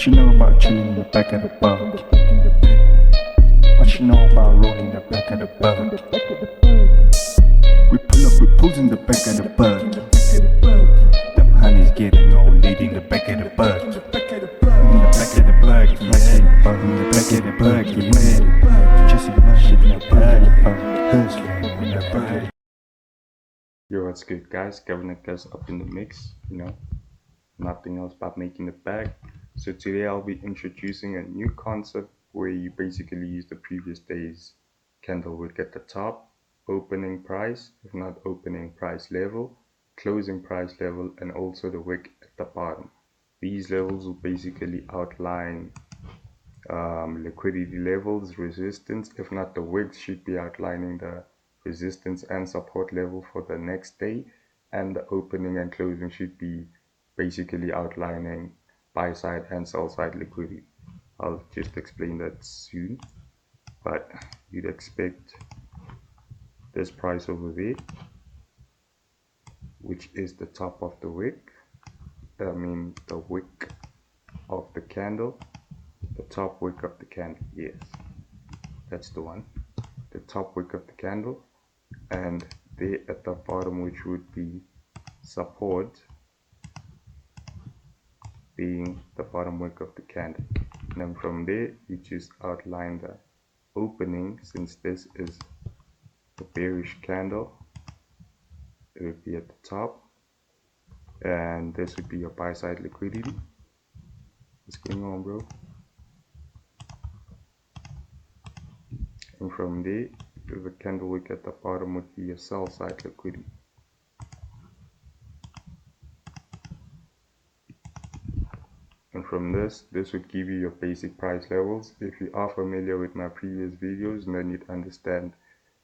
What you know about chilling in the back of the bug? What you know about rolling in the back of the bug? We pull up with pools in the back of the bug. Them honeys getting all lit in the back of the bug. In the back of the bug, yeah. In the back of the bug, yeah. Just imagine the back of the bug. Hustling in the bug. Yo, what's good, guys? Governor Gus up in the mix, nothing else but making it back. So today I'll be introducing a new concept where you basically use the previous day's candle wick at the top, opening price, if not opening price level, closing price level, and also the wick at the bottom. These levels will basically outline liquidity levels, resistance. If not, the wicks should be outlining the resistance and support level for the next day, and the opening and closing should be basically outlining buy side and sell side liquidity. I'll just explain that soon, but you'd expect this price over there, which is the top of the wick, the wick of the candle, the top wick of the candle, yes, that's the one, the top wick of the candle, and there at the bottom, which would be support, being the bottom wick of the candle. And then from there you just outline the opening. Since this is the bearish candle, it would be at the top, and this would be your buy side liquidity. What's going on, bro? And from there, the candle wick at the bottom would be your sell side liquidity. And from this would give you your basic price levels. If you are familiar with my previous videos, then you'd understand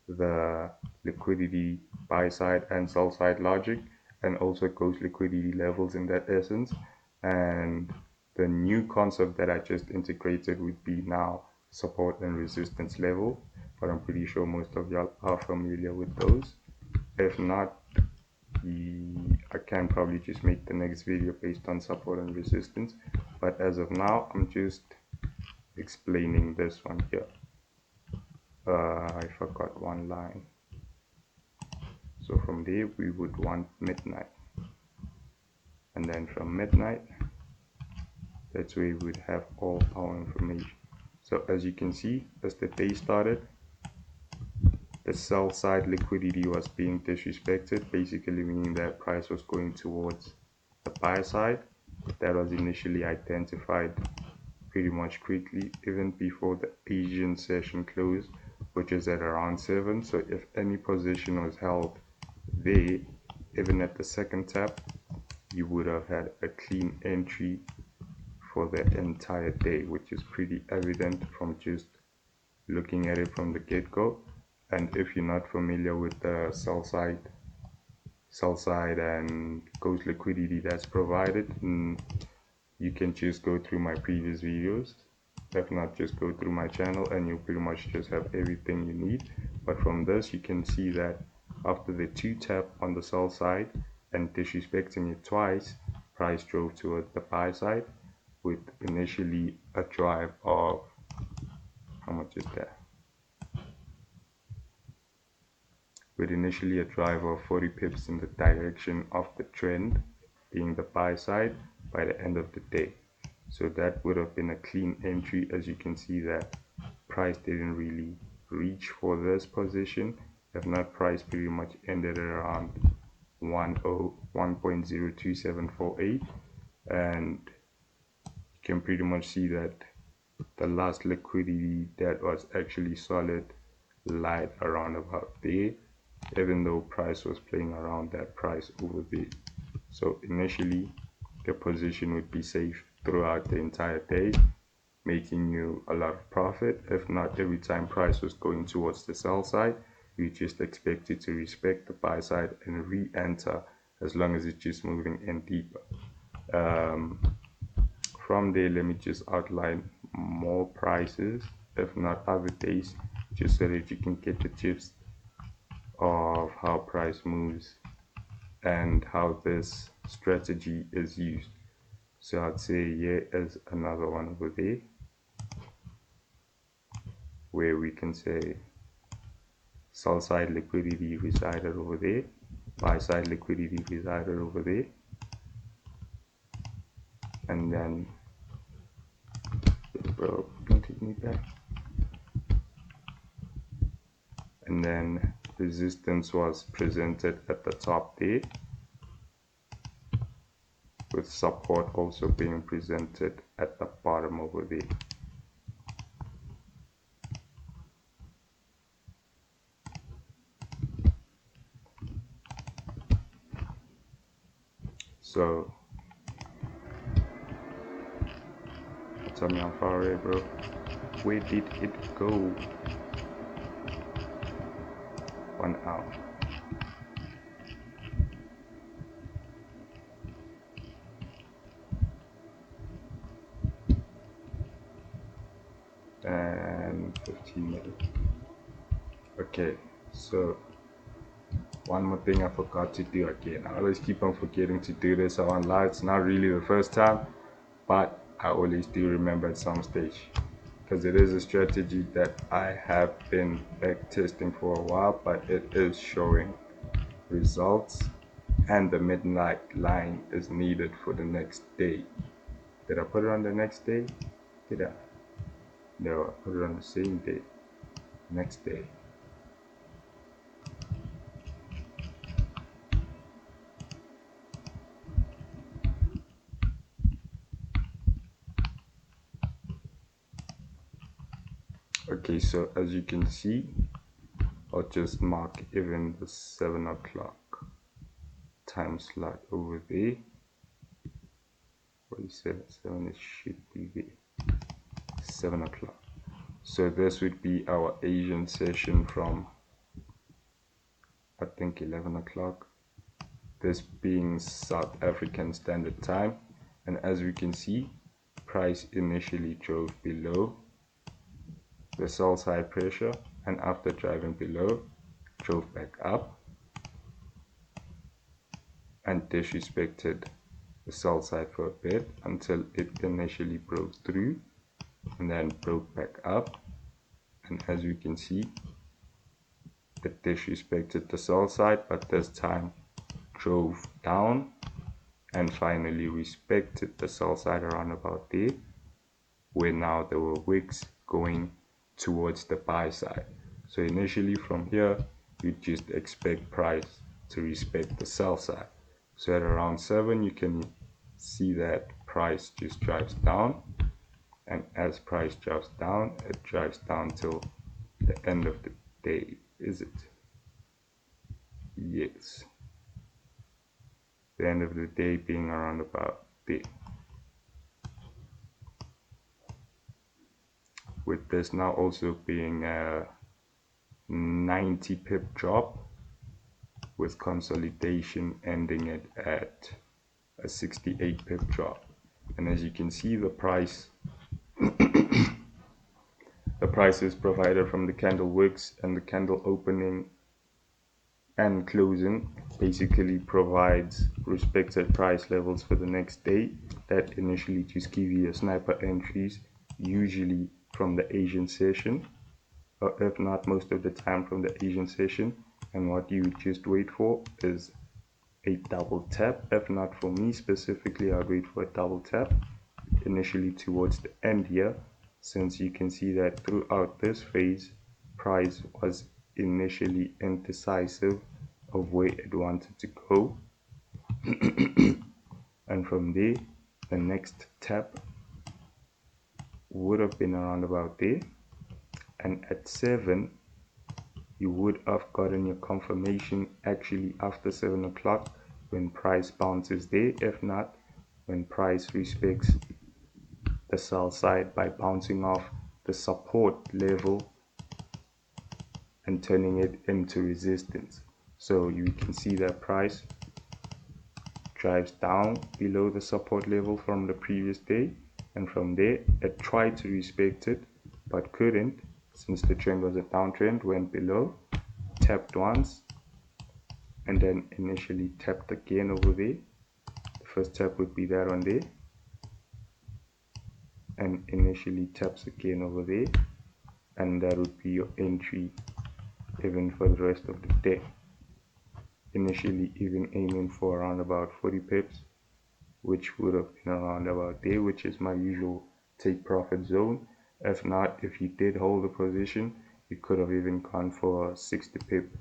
the liquidity buy side and sell side logic, and also ghost liquidity levels in that essence. And the new concept that I just integrated would be now support and resistance level, but I'm pretty sure most of y'all are familiar with those. If not, I can probably just make the next video based on support and resistance, but as of now I'm just explaining this one here. I forgot one line. So from there we would want midnight, and then from midnight, that's where we would have all our information. So as you can see, as the day started, the sell side liquidity was being disrespected, basically meaning that price was going towards the buy side. That was initially identified pretty much quickly, even before the Asian session closed, which is at around 7. So if any position was held there, even at the second tap, you would have had a clean entry for the entire day, which is pretty evident from just looking at it from the get-go. And if you're not familiar with the sell side and ghost liquidity that's provided, you can just go through my previous videos. If not, just go through my channel and you'll pretty much just have everything you need. But from this, you can see that after the 2 tap on the sell side and disrespecting it twice, price drove towards the buy side with initially a drive of, how much is that? With initially a drive of 40 pips in the direction of the trend, being the buy side, by the end of the day. So that would have been a clean entry. As you can see, that price didn't really reach for this position. If not, price pretty much ended at around 1.02748, and you can pretty much see that the last liquidity that was actually solid lied around about there, even though price was playing around that price over there. So initially the position would be safe throughout the entire day, making you a lot of profit. If not, every time price was going towards the sell side, you just expect it to respect the buy side and re-enter, as long as it's just moving in deeper. From there, let me just outline more prices, if not other days, just so that you can get the gist of how price moves and how this strategy is used. So I'd say here is another one over there where we can say sell side liquidity resided over there, buy side liquidity resided over there, and then bro, don't take me back. And then resistance was presented at the top there, with support also being presented at the bottom over there. So tell me I'm far away, bro. Where did it go? 1 hour. And 15 minutes. Okay, so one more thing I forgot to do again. I always keep on forgetting to do this on live. It's not really the first time, but I always do remember at some stage, because it is a strategy that I have been back testing for a while, but it is showing results, and the midnight line is needed for the next day. Did I put it on the next day? Did I? No, I put it on the same day. Next day. Okay, so as you can see, I'll just mark even the 7 o'clock time slot over there. What is it? 7, it should be there. 7 o'clock. So this would be our Asian session from, I think, 11 o'clock. This being South African Standard Time. And as we can see, price initially drove below the sell side pressure, and after driving below, drove back up and disrespected the sell side for a bit until it initially broke through and then broke back up. And as we can see, it disrespected the sell side, but this time drove down and finally respected the sell side around about there, where now there were wicks going towards the buy side. So initially from here, you just expect price to respect the sell side. So at around 7, you can see that price just drives down, and as price drives down, it drives down till the end of the day. Is it? Yes. The end of the day being around about there. With this now also being a 90 pip drop, with consolidation ending it at a 68 pip drop. And as you can see, the price the prices provided from the candle wicks and the candle opening and closing basically provides respected price levels for the next day that initially just give you a sniper entries, usually from the Asian session, or if not most of the time from the Asian session. And what you just wait for is a double tap. If not for me specifically, I'd wait for a double tap initially towards the end here, since you can see that throughout this phase, price was initially indecisive of where it wanted to go. And from there, the next tap would have been around about there, and at 7 you would have gotten your confirmation actually after 7 o'clock when price bounces there. If not, when price respects the sell side by bouncing off the support level and turning it into resistance. So you can see that price drives down below the support level from the previous day, and from there it tried to respect it but couldn't, since the trend was a downtrend, went below, tapped once, and then initially tapped again over there. The first tap would be that one there, and initially taps again over there, and that would be your entry even for the rest of the day. Initially even aiming for around about 40 pips, which would have been around about there, which is my usual take profit zone. If not, if you did hold the position, you could have even gone for a 60 pip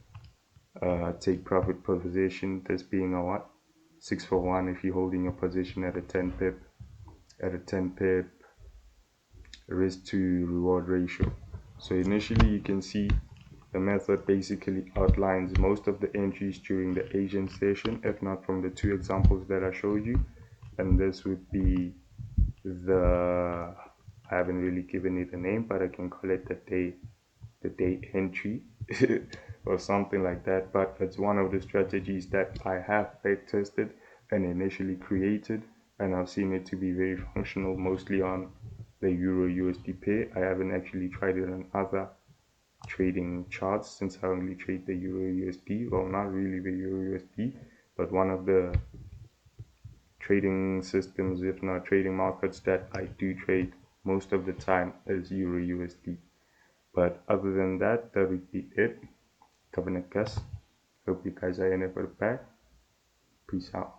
take profit per position, this being a what? 6 for 1 if you're holding a position at a 10 pip risk to reward ratio. So initially you can see the method basically outlines most of the entries during the Asian session, if not from the 2 examples that I showed you. And this would be I haven't really given it a name, but I can call it the day entry or something like that. But it's one of the strategies that I have back tested and initially created, and I've seen it to be very functional, mostly on the Euro USD pair. I haven't actually tried it on other trading charts since I only trade the Euro USD. Well, not really the Euro USD, but one of the trading systems, if not trading markets, that I do trade most of the time is Euro USD. But other than that, that would be it. Covenant Gus. Hope you guys are in it for the pack. Peace out.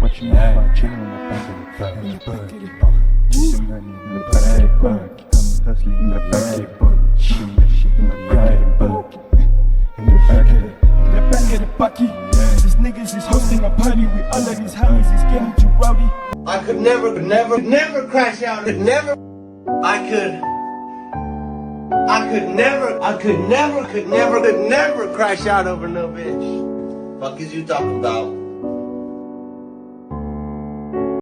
What you know about chilling in the back of the bug? Just some money in the back of the bug. I'm hustling in the back of the bug. Shooting that shit in the back of the bug. In the back of the bucky. These niggas is hosting a party with all of these homies. It's getting too rowdy. I could never crash out. I could never crash out over no bitch. Fuck is you talking about?